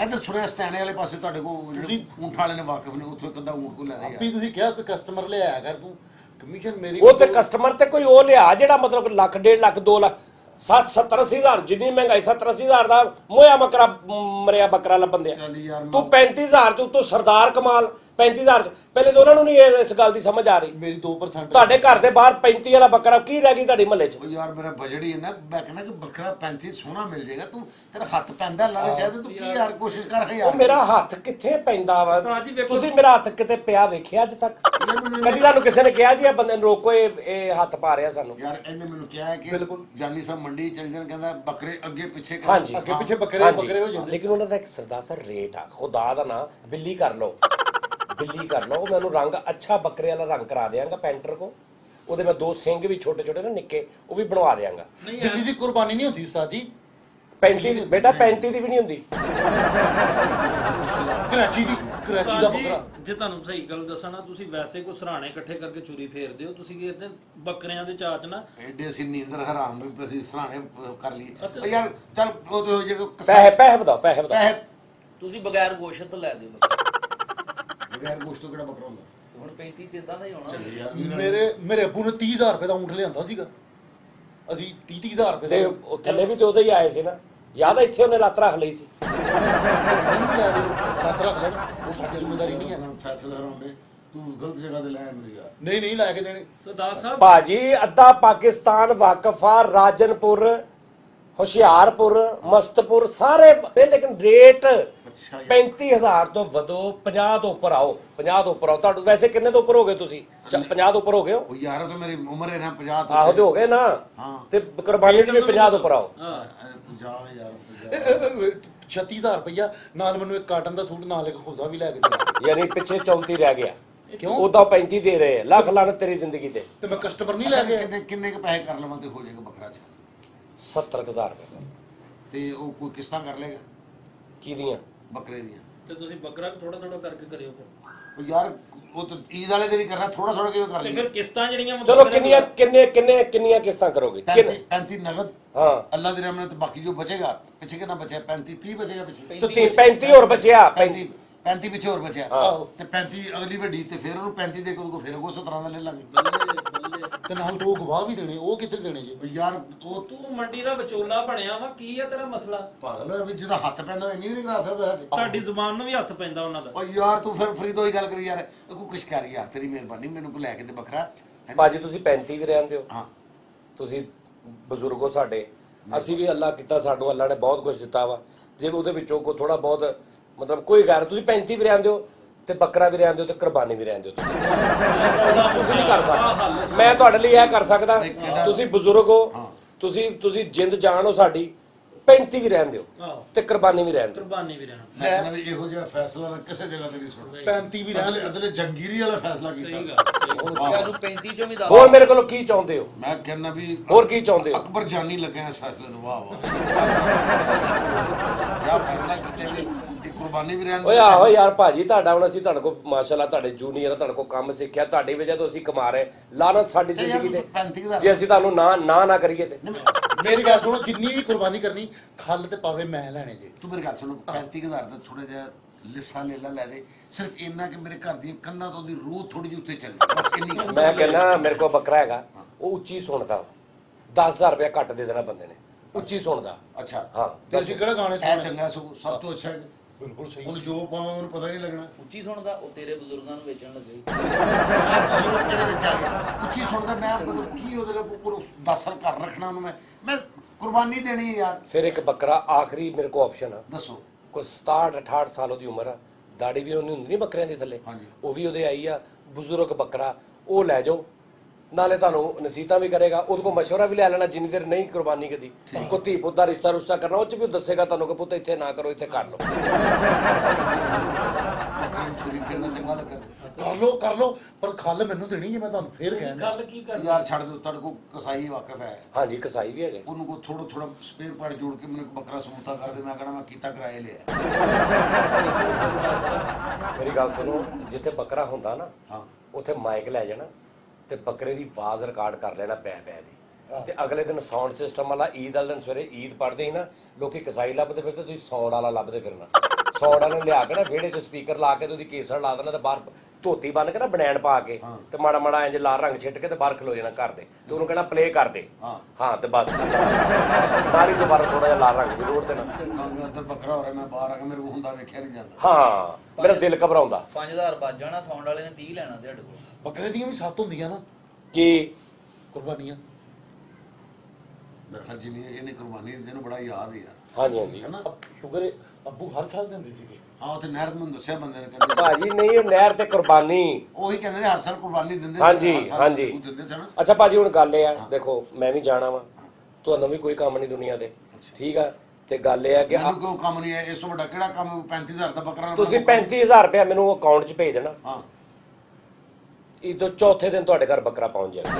ਇਧਰ ਸੁਣਿਆ ਸਤੈਣੇ ਵਾਲੇ ਪਾਸੇ ਤੁਹਾਡੇ ਕੋਲ ਜਿਹੜੇ ਊਂਠ ਵਾਲੇ ਨੇ ਵਾਕਿਫ ਨੇ, ਉੱਥੋਂ ਇੱਕ ਅੱਧਾ ਊਂਠ ਕੋ ਲੈ ਦੇ ਵੀ ਯਾਰ। ਤੁਸੀਂ ਕਿਹਾ ਕੋਈ ਕਸਟਮਰ ਲਿਆਇਆ ਕਰ, ਤੂੰ ਕਮਿਸ਼ਨ ਮੇਰੀ ਉਹ ਤੇ ਕਸਟਮਰ ਤੇ ਕੋਈ ਉਹ ਲਿਆ ਜਿਹੜਾ ਮਤਲਬ ਲੱਖ 1.5 ਲੱਖ 2 ਲੱਖ 70-80 ਜਿੰਨੀ ਮਹਿੰਗਾਈ 70-80 ਦਾ ਮੋਇਆ ਮਕਰਾ ਮਰਿਆ ਬੱਕਰਾ ਲੱਭਣ ਦਿਆ। ਚੱਲ ਯਾਰ ਤੂੰ 35000 ਤੇ ਉੱਤੋਂ ਸਰਦਾਰ ਕਮਾਲ 35000 ਚ। ਪਹਿਲੇ ਤਾਂ ਉਹਨਾਂ ਨੂੰ ਨਹੀਂ ਇਸ ਗੱਲ ਦੀ ਸਮਝ ਆ ਰਹੀ। ਮੇਰੀ 2% ਤੁਹਾਡੇ ਘਰ ਦੇ ਬਾਹਰ 35 ਵਾਲਾ ਬੱਕਰਾ ਕੀ ਰਹਿ ਗਈ ਤੁਹਾਡੀ ਮਹੱਲੇ 'ਚ? ਉਹ ਯਾਰ ਮੇਰਾ ਬਜਟ ਹੀ ਹੈ ਨਾ, ਮੈਂ ਕਹਿੰਦਾ ਕਿ ਬੱਕਰਾ 35 ਸੋਹਣਾ ਮਿਲ ਜਾਏਗਾ। ਤੂੰ ਤੇਰਾ ਹੱਥ ਪੈਂਦਾ ਲਾਲੇ ਚਾਹਦੇ ਤੂੰ ਕੀ ਯਾਰ ਕੋਸ਼ਿਸ਼ ਕਰ ਉਹ ਯਾਰ। ਮੇਰਾ ਹੱਥ ਕਿੱਥੇ ਪੈਂਦਾ ਵਾ? ਉਸਤਾਦ ਜੀ ਵੇਖੋ- ਤੁਸੀਂ ਮੇਰਾ ਹੱਥ ਕਿਤੇ ਪਿਆ ਵੇਖਿਆ ਅੱਜ ਤੱਕ? ਕਦੀ ਤੁਹਾਨੂੰ ਕਿਸੇ ਨੇ ਕਿਹਾ ਜੀ ਇਹ ਬੰਦੇ ਨੂੰ ਰੋਕੋ, ਇਹ ਹੱਥ ਪਾ ਰਿਹਾ ਸਾਨੂੰ? ਯਾਰ ਇਹਨੇ ਮੈਨੂੰ ਕਿਹਾ ਕਿ ਬਿਲਕੁਲ। ਜਾਨੀ ਸਾਹਿਬ ਮੰਡੀ ਚੱਲ ਜਾਣ, ਕਹਿੰਦਾ ਬੱਕਰੇ ਅੱਗੇ ਪਿੱਛੇ ਕਰ। ਹਾਂਜੀ ਅੱਗੇ ਪਿੱਛੇ ਬੱਕਰੇ ਹਾਂਜੀ। ਬੱਕਰੇ ਹੋ ਜਾਂਦੇ। ਲੇਕਿਨ ਉਹਨਾਂ ਦਾ ਇੱਕ ਸਰਦਾਰ ਸਰ ਰੇਟ ਆ, ਖੁਦਾ ਦਾ ਨਾ ਬਿੱਲੀ ਕਰ ਲਓ, ਬਿੱਲੀ ਕਰ ਲਓ। ਮੈਂ ਉਹਨੂੰ ਰੰਗ ਅੱਛਾ ਬੱਕਰੇ ਵਾਲਾ ਰੰਗ ਕਰਾ ਦਿਆਂਗਾ ਪੈਂਟਰ ਕੋ। ਉਹਦੇ ਮੈਂ 2 ਸਿੰਘ ਵੀ ਛੋਟੇ ਛੋਟੇ ਨਾ ਨਿੱਕੇ ਉਹ ਵੀ ਬਣਵਾ ਦਿਆਂਗਾ। ਨਹੀਂ ਬਿੱਲੀ ਦੀ ਕੁਰਬਾਨੀ ਨਹੀਂ ਹੁੰਦੀ ਉਸਤਾਦ ਜੀ। 35 ਬੇਟਾ 35 ਦੀ ਵੀ ਨਹੀਂ ਹੁੰਦੀ। ਕਰਾਚੀ ਦਾ ਜੀ, ਬੱਕਰਾ। ਜੇ ਤੁਹਾਨੂੰ ਸਹੀ ਗੱਲ ਦੱਸਾਂ ਨਾ, ਤੁਸੀਂ ਵੈਸੇ ਕੋ ਸਰਾਣੇ ਇਕੱਠੇ ਕਰਕੇ ਚੂਰੀ ਫੇਰਦੇ ਹੋ। ਤੁਸੀਂ ਕਹਿੰਦੇ ਬੱਕਰਿਆਂ ਦੇ ਚਾਚ ਨਾ ਐਡੇ ਅਸੀਂ ਨੀਂਦਰ ਹਰਾਮ ਵੀ ਅਸੀਂ ਸਰਾਣੇ ਕਰ ਲਈਏ। ਯਾਰ ਚੱਲ ਉਹ ਤੇ ਹੋ ਜਾਏਗਾ ਪੈਸੇ ਵਧਾਓ, ਪੈਸੇ ਵਧਾਓ। ਪੈਸੇ ਤੁਸੀਂ ਬਗੈਰ ਗੋਸ਼ਤ ਤੋਂ ਲੈ ਦਿਓ ਬੱਕਰਾ। ਬਗੈਰ ਗੋਸ਼ਤ ਤੋਂ ਕਿਹੜਾ ਬੱਕਰਾ ਹੁੰਦਾ? ਹੁਣ 35 ਚ ਇਦਾਂ ਦਾ ਹੀ ਹੋਣਾ। ਮੇਰੇ ਅੱਬੂ ਨੇ 30000 ਰੁਪਏ ਦਾ ਊਂਠ ਲਿਆਂਦਾ ਸੀਗਾ। ਅਸੀਂ 30-30000 ਰੁਪਏ ਤੇ ਦਾ ਉਹ ਥੱਲੇ ਵੀ ਤੇ ਉਹਦੇ ਹੀ ਆਏ ਸੀ ਨਾ, ਯਾਦ ਆ? ਇੱਥੇ ਉਹਨੇ ਲੱਤ ਰੱਖ ਲਈ ਸੀ। ਹੱਥ ਰੱਖ ਲੈਣ, ਉਹ ਸਾਡੀ ਜ਼ਿੰਮੇਵਾਰੀ ਨਹੀਂ ਹੈ। ਫੈਸਲਾ ਹਰਾਉਂਦੇ ਤੂੰ ਗਲਤ ਜਗ੍ਹਾ ਤੇ ਲੈ ਮੇਰੀ ਯਾਰ। ਨਹੀਂ ਲੈ ਕੇ ਦੇਣੇ। ਸਰਦਾਰ ਸਾਹਿਬ ਭਾਜੀ ਅੱਧਾ ਪਾਕਿਸਤਾਨ ਵਾਕਫ ਆ, ਰਾਜਨਪੁਰ, ਹੁਸ਼ਿਆਰਪੁਰ, ਮਸਤਪੁਰ ਸਾਰੇ, ਲੇਕਿਨ ਰੇਟ 35000 ਤੋਂ ਵਧੋ, 50 ਤੋਂ ਉੱਪਰ ਆਓ, 50 ਤੋਂ ਉੱਪਰ ਆਓ। ਤੁਹਾਨੂੰ ਵੈਸੇ ਕਿੰਨੇ ਤੋਂ ਉੱਪਰ ਹੋ ਗਏ ਤੁਸੀਂ? 50 ਤੋਂ ਉੱਪਰ ਹੋ ਗਏ ਹੋ? ਉਹ ਯਾਰ ਤਾਂ ਮੇਰੀ ਉਮਰ ਹੈ ਨਾ 50 ਤੋਂ। ਆਹੋ ਤੇ ਹੋ ਗਏ ਨਾ। ਹਾਂ। ਤੇ ਕੁਰਬਾਨੀ ਚ ਵੀ 50 ਤੋਂ ਉੱਪਰ ਆਓ। 50 ਯਾਰ 36000 ਰੁਪਇਆ ਨਾਲ ਮੈਨੂੰ ਇੱਕ ਕਾਟਨ ਦਾ ਸੂਟ ਨਾਲ ਇੱਕ ਖੋਜ਼ਾ ਵੀ ਲੈ ਕੇ ਦੇ। ਯਾਨੀ ਪਿੱਛੇ 34 ਰਹਿ ਗਿਆ। ਕਿਉਂ? ਉਦਾਂ 35 ਦੇ ਰਹੇ ਆ। ਲੱਖ ਲਾਨਤ ਤੇਰੀ ਜ਼ਿੰਦਗੀ ਤੇ। ਤੇ ਮੈਂ ਕਸਟਮਰ ਨਹੀਂ ਲੈ ਕੇ ਆਇਆ। ਕਿੰਨੇ ਕੁ ਪੈਸੇ ਕਰ ਲਵਾਂ ਤੇ ਹੋ ਜਾਏਗਾ ਬੱਕਰਾ ਚ? 70000 ਰੁਪਏ ਤੇ ਉਹ ਕੋਈ ਕਿਸ਼ਤਾਂ ਕਰ ਲੇਗਾ ਕੀ ਦੀਆਂ? ਬੱਕਰੇ ਦੀਆਂ। ਤੇ ਤੁਸੀਂ ਬੱਕਰਾ ਥੋੜਾ ਥੋੜਾ ਕਰਕੇ ਕਰਿਓ ਫਿਰ। ਉਹ ਯਾਰ ਉਹ ਤਾਂ ਈਦ ਵਾਲੇ ਦੇ ਵੀ ਕਰਨਾ, ਥੋੜਾ ਥੋੜਾ ਕਿਵੇਂ ਕਰ ਤੇ ਲਈ? ਫਿਰ ਕਿਸ਼ਤਾਂ ਜਿਹੜੀਆਂ ਚਲੋ ਕਿੰਨੀਆਂ ਕਿਸ਼ਤਾਂ ਕਰੋਗੇ? 35 ਨਗਦ। ਹਾਂ ਅੱਲਾ ਦੀ ਰਹਿਮਤ ਬਾਕੀ ਜੋ ਬਚੇਗਾ ਪਿੱਛੇ ਕਿੰਨਾ ਬਚਿਆ? 30 ਬਚੇਗਾ ਪਿੱਛੇ। ਤੇ 35 ਹੋਰ ਬਚਿਆ। 35 ਪਿੱਛੇ ਹੋਰ ਬਚਿਆ। ਹਾਂ। ਤੇ 35 ਅਗਲੀ ਵੱਡੀ ਤੇ ਫਿਰ ਉਹਨੂੰ 35 ਦੇ ਕੇ ਉਹਦੇ ਕੋਲ ਫਿਰ ਉਹ 17 ਦਾ ਲੈ ਲਾਂਗੇ। ਦਿੰਦੇ ਆ। ਤੇ ਨਾਲ 2 ਗਵਾਹ ਵੀ ਦੇਣੇ, ਉਹ ਕਿੱਧਰ ਦੇਣੇ ਜੀ? ਯਾਰ ਉਹ ਤੂੰ ਮੰਡੀ ਦਾ ਵਿਚੋਲਾ ਬਣਿਆ ਵਾ, ਕੀ ਆ ਤੇਰਾ ਮਸਲਾ? ਪਾਗਲ ਹੋਇਆ ਵੀ ਜਿਹਦਾ ਹੱਥ ਪੈਂਦਾ ਇੰਨੀ ਨਹੀਂ ਕਰਾ ਸਕਦਾ। ਤੁਹਾਡੀ ਜ਼ੁਬਾਨ ਨੂੰ ਵੀ ਹੱਥ ਪੈਂਦਾ ਉਹਨਾਂ ਦਾ। ਓ ਯਾਰ ਤੂੰ ਫਿਰ ਫਰੀਦੋ ਹੀ ਗੱਲ ਕਰੀ ਯਾਰ, ਕੋਈ ਕੁਛ ਕਰ ਯਾਰ, ਤੇਰੀ ਮਿਹਰਬਾਨੀ, ਮੈਨੂੰ ਕੋ ਲੈ ਕੇ ਤੇ ਬੱਕਰਾ। ਭਾਜੀ ਤੁਸੀਂ 35 ਵੀ ਰਹਿੰਦੇ ਹੋ, ਹਾਂ ਤੁਸੀਂ ਬਜ਼ੁਰਗ ਹੋ ਸਾਡੇ, ਅਸੀਂ ਵੀ ਅੱਲਾ ਕੀਤਾ, ਸਾਨੂੰ ਅੱਲਾ ਨੇ ਬਹੁਤ ਕੁਝ ਦਿੱਤਾ ਵਾ, ਜੇ ਉਹਦੇ ਵਿੱਚੋਂ ਕੋ ਥੋੜਾ ਬਹੁਤ ਮਤਲਬ ਕੋਈ ਗੈਰ, ਤੁਸੀਂ 35 ਵੀ ਰਹਿੰਦੇ ਹੋ ਤੇ ਬੱਕਰਾ ਵੀ ਰਹਿੰਦੇ ਹੋ ਤੇ ਕੁਰਬਾਨੀ ਵੀ ਰਹਿੰਦੇ ਹੋ, ਤੁਸੀਂ ਨਹੀਂ ਕਰ ਸਕਦੇ। ਮੈਂ ਤੁਹਾਡੇ ਲਈ ਇਹ ਕਰ ਸਕਦਾ, ਤੁਸੀਂ ਬਜ਼ੁਰਗ ਹੋ, ਤੁਸੀਂ ਜਿੰਦ ਜਾਨ ਹੋ ਸਾਡੀ, 35 ਵੀ ਰਹਿੰਦੇ ਹੋ ਤੇ ਕੁਰਬਾਨੀ ਵੀ ਰਹਿੰਦੇ ਹੋ। ਕੁਰਬਾਨੀ ਵੀ ਰਹਿਣਾ। ਮੈਂ ਕਹਿੰਦਾ ਵੀ ਇਹੋ ਜਿਹਾ ਫੈਸਲਾ ਨਾ ਕਿਸੇ ਜਗ੍ਹਾ ਤੇ ਨਹੀਂ ਸੁਣਦਾ। 35 ਵੀ ਰਹਿ ਅਦਲੇ ਜੰਗੀਰੀ ਵਾਲਾ ਫੈਸਲਾ ਸਹੀ ਕੀਤਾ। ਗੱਲ। ਯਾਰ ਨੂੰ 35 ਚੋਂ ਵੀ ਦੱਸ। ਹੋਰ ਮੇਰੇ ਕੋਲੋਂ ਕੀ ਚਾਹੁੰਦੇ ਹੋ? ਮੈਂ ਕਹਿੰਦਾ ਵੀ ਹੋਰ ਕੀ ਚਾਹੁੰਦੇ ਹੋ? ਅਕਬਰ ਜਾਨੀ ਲੱਗਾ ਇਸ ਫੈਸਲੇ ਤੋਂ। ਵਾਹ ਵਾਹ ਕਿਆ ਫੈਸਲਾ ਕੀਤੇ ਨੇ, ਇਹ ਕੁਰਬਾਨੀ ਵੀ ਰਹਿੰਦੀ। ਓਏ ਆਹੋ ਯਾਰ ਭਾਜੀ, ਤੁਹਾਡਾ ਹੁਣ ਅਸੀਂ ਤੁਹਾਡੇ ਕੋਲ ਮਾਸ਼ਾਅੱਲਾ ਤੁਹਾਡੇ ਜੂਨੀਅਰ ਤੁਹਾਡੇ ਕੋਲ ਕੰਮ ਸਿੱਖਿਆ, ਤੁਹਾਡੀ ਵਜ੍ਹਾ ਤੋਂ ਅਸੀਂ ਕਮਾ ਰਹੇ, ਲਾਨਤ ਸਾਡੀ ਜ਼ਿੰਦਗੀ ਤੇ 35,000 ਜੇ ਅਸੀਂ ਤੁਹਾਨੂੰ ਨਾ ਕਰੀਏ ਤੇ। ਮੇਰੀ ਗੱਲ ਸੁਣੋ, ਜਿੰਨੀ ਵੀ ਕੁਰਬਾਨੀ ਕਰਨੀ ਖੱਲ ਤੇ ਪਾਵੇ ਮੈਂ ਲੈਣੇ ਜੇ। ਤੂੰ ਮੇਰੀ ਗੱਲ ਸੁਣ, 35,000 ਦਾ ਥੋੜਾ ਜਿਹਾ ਲਿੱਸਾ ਲੈ ਦੇ, ਸਿਰਫ ਇੰਨਾ ਕਿ ਮੇਰੇ ਘਰ ਦੀਆਂ ਕੰਨਾਂ ਤੋਂ ਦੀ ਰੂਹ ਥੋੜੀ ਜਿਹੀ ਉੱਤੇ ਚੱਲੇ, ਬਸ ਇੰਨੀ। ਮੈਂ ਕਹਿੰਦਾ ਮੇਰੇ ਕੋਲ ਬੱਕਰਾ ਹੈਗਾ, ਉਹ ਉੱਚੀ ਸੁਣਦਾ, 10,000 ਰੁਪਇਆ ਘੱਟ ਦੇ ਦੇਣਾ ਬੰਦੇ ਨੇ, ਉੱਚੀ ਸੁਣਦਾ। ਅੱਛਾ ਹਾਂ ਤੇ ਅਸੀਂ ਕਿਹੜਾ ਗਾਣੇ ਇਹ ਸੁਣਨੇ? ਚੰਗਾ ਸਭ ਤੋਂ ਅੱਛਾ ਹੈ। ਬਿਲਕੁਲ ਸਹੀ। ਹੁਣ ਜੋ ਪਾਵਾਂ ਉਹਨੂੰ ਪਤਾ ਨਹੀਂ ਲੱਗਣਾ। ਉੱਚੀ ਸੁਣਦਾ, ਉਹ ਤੇਰੇ ਬਜ਼ੁਰਗਾਂ ਨੂੰ ਵੇਚਣ ਲੱਗੇ। ਕਿਹੜੇ ਵਿੱਚ ਆ ਗਿਆ ਉੱਚੀ ਸੁਣਦਾ? ਮੈਂ ਮਤਲਬ ਕੀ ਉਹਦੇ ਕੋਲ 10 ਸਾਲ ਘਰ ਰੱਖਣਾ ਉਹਨੂੰ, ਮੈਂ ਕੁਰਬਾਨੀ ਦੇਣੀ ਹੈ ਯਾਰ। ਫਿਰ ਇੱਕ ਬੱਕਰਾ ਆਖਰੀ ਮੇਰੇ ਕੋਲ ਆਪਸ਼ਨ ਆ, ਦੱਸੋ। ਕੋਈ 67-68 ਸਾਲ ਉਹਦੀ ਉਮਰ ਆ, ਦਾੜੀ ਵੀ ਉਹਨੀ ਹੁੰਦੀ ਨਹੀਂ ਬੱਕਰਿਆਂ ਦੀ ਥੱਲੇ, ਉਹ ਵੀ ਉਹਦੇ ਆਈ ਆ, ਬਜ਼ੁਰਗ ਬੱਕਰਾ, ਉਹ ਲੈ ਜਾਓ, ਨਾਲੇ ਤੁਹਾਨੂੰ ਨਸੀਹਤਾਂ ਵੀ ਕਰੇਗਾ, ਉਹਦੇ ਕੋਲ ਮਸ਼ਵਰਾ ਵੀ ਲੈ ਲੈਣਾ ਜਿੰਨੀ ਦੇਰ ਨਹੀਂ ਕੁਰਬਾਨੀ ਕਦੀ, ਕੋਈ ਧੀ ਪੁੱਤ ਦਾ ਰਿਸ਼ਤਾ ਕਰਨਾ, ਉਹ ਚ ਵੀ ਉਹ ਦੱਸੇਗਾ ਤੁਹਾਨੂੰ ਕਿ ਪੁੱਤ ਇੱਥੇ ਨਾ ਕਰੋ, ਇੱਥੇ ਕਰ ਲਓ। ਛੁਰੀ ਫੇਰਦਾ ਚੰਗਾ ਲੱਗਾ। ਕਰ ਲੋ ਪਰ ਖੱਲ ਮੈਨੂੰ ਦੇਣੀ ਜੇ। ਮੈਂ ਤੁਹਾਨੂੰ ਫੇਰ ਕਹਿਣਾ ਗੱਲ ਕੀ ਕਰ ਯਾਰ ਛੱਡ ਦਿਓ, ਤੁਹਾਡੇ ਕੋਲ ਕਸਾਈ ਵਾਕਿਫ ਹੈ। ਹਾਂਜੀ ਕਸਾਈ ਵੀ ਹੈਗੇ, ਉਹਨੂੰ ਕੋ ਥੋੜਾ ਸਪੇਅਰ ਪਾਰਟ ਜੋੜ ਕੇ ਮੈਨੂੰ ਬੱਕਰਾ ਸਮੂਥਾ ਕਰ ਦੇ, ਮੈਂ ਕਹਣਾ ਮੈਂ ਕੀਤਾ ਕਿਰਾਏ ਲਿਆ। ਮੇਰੀ ਗੱਲ ਸੁਣੋ, ਜਿੱਥੇ ਬੱਕਰਾ ਹੁੰਦਾ ਨਾ ਹਾਂ ਉੱਥੇ ਮਾਈਕ ਲੈ ਜਾਣਾ ਤੇ ਬੱਕਰੇ ਦੀ ਆਵਾਜ਼ ਰਿਕਾਰਡ ਕਰ ਲੈਣਾ ਬੈ ਦੀ, ਤੇ ਅਗਲੇ ਦਿਨ ਸਾਊਂਡ ਸਿਸਟਮ ਵਾਲਾ ਈਦ ਵਾਲੇ ਦਿਨ ਸਵੇਰੇ ਈਦ ਪੜ੍ਹਦੇ ਹੀ ਨਾ ਲੋਕੀ ਕਸਾਈ ਲੱਭਦੇ ਫਿਰਦੇ, ਤੁਸੀਂ ਸਾਊਂਡ ਵਾਲਾ ਲੱਭਦੇ ਫਿਰਨਾ। ਸਾਊਂਡ ਵਾਲੇ ਲਿਆ ਕੇ ਨਾ ਵਿਹੜੇ 'ਚ ਸਪੀਕਰ ਲਾ ਕੇ ਤੇ ਉਹਦੀ ਕੇਸਰ ਲਾ ਦੇਣਾ ਤੇ ਬਾਹਰ ਧੋਤੀ ਬੰਨ ਕੇ ਨਾ ਬਨੈਣ ਪਾ ਕੇ ਤੇ ਮਾੜਾ ਇੰਜ ਲਾਲ ਰੰਗ ਛਿੱਟ ਕੇ ਤੇ ਬਾਹਰ ਖਲੋ ਜਾਣਾ ਘਰ ਦੇ, ਤੇ ਉਹਨੂੰ ਕਹਿਣਾ ਪਲੇ ਕਰ ਦੇ। ਹਾਂ ਤੇ ਬਸ ਨਾਲੀ ਤੋਂ ਬਾਹਰ ਥੋੜਾ ਜਿਹਾ ਲਾਲ ਰੰਗ ਵੀ ਰੋੜ ਦੇਣਾ। ਅੰਦਰ ਬੱਕਰਾ ਹੋ ਰਿਹਾ, ਮੈਂ ਬਾਹਰ ਆ ਕੇ ਮੇਰੇ ਕੋਲ ਹੁੰਦਾ ਵੇਖਿਆ ਨਹੀਂ ਜਾਂਦਾ। ਹਾਂ ਮੇਰਾ ਦਿਲ ਘਬਰਾਉਂਦਾ। 5000 ਵੱਜ ਜਾਣਾ, ਸਾਊਂਡ ਵਾਲੇ ਨੇ 30 ਲੈਣਾ ਤੁਹਾਡੇ ਕੋਲ। ਬੱਕਰੇ ਦੀਆਂ ਵੀ 7 ਹੁੰਦੀਆਂ ਨਾ ਕੀ ਕੁਰਬਾਨੀਆਂ। ਦਰਖਲ ਜਿੰਨੀ ਇਹਨੇ ਕੁਰਬਾਨੀ ਦਿੱਤੀ ਨੂੰ ਬੜਾ ਯਾਦ ਹੈ ਯਾਰ। ਹਾਂਜੀ ਹਾਂਜੀ ਹੈ ਨਾ, ਸ਼ੁਕਰ ਹੈ ਅੱਬੂ ਹਰ ਸਾਲ ਦਿੰਦੇ ਸੀਗੇ। ਹਾਂ ਉੱਥੇ ਨਹਿਰ ਮੈਨੂੰ ਦੱਸਿਆ ਬੰਦੇ ਨੇ, ਕਹਿੰਦੇ ਭਾਜੀ ਨਹੀਂ, ਉਹ ਨਹਿਰ ਤੇ ਕੁਰਬਾਨੀ, ਉਹੀ ਕਹਿੰਦੇ ਨੇ ਹਰ ਸਾਲ ਕੁਰਬਾਨੀ ਦਿੰਦੇ ਹਾਂਜੀ ਹਰ ਸਾਲ ਹਾਂਜੀ। ਦਿੰਦੇ ਸਨ। ਅੱਛਾ ਭਾਜੀ ਹੁਣ ਗੱਲ ਇਹ ਆ, ਦੇਖੋ ਮੈਂ ਵੀ ਜਾਣਾ ਵਾ, ਤੁਹਾਨੂੰ ਵੀ ਕੋਈ ਕੰਮ ਨਹੀਂ ਦੁਨੀਆ ਤੇ, ਠੀਕ ਆ, ਤੇ ਗੱਲ ਇਹ ਆ ਕਿ ਮੈਨੂੰ ਕੋਈ ਕੰਮ ਨਹੀਂ ਹੈ ਇਸ ਤੋਂ ਵੱਡਾ ਕਿਹੜਾ ਕੰਮ। 35,000 ਦਾ ਬੱਕਰਾ ਤੁਸੀਂ 35,000 ਰੁਪਇਆ ਮੈਨੂੰ ਅਕਾਊਂਟ 'ਚ ਭੇਜ ਦੇਣਾ, ਹਾਂ ਇਹ ਤੋਂ ਚੌਥੇ ਦਿਨ ਤੁਹਾਡੇ ਘਰ ਬੱਕਰਾ ਪਹੁੰਚ ਜਾਏਗਾ।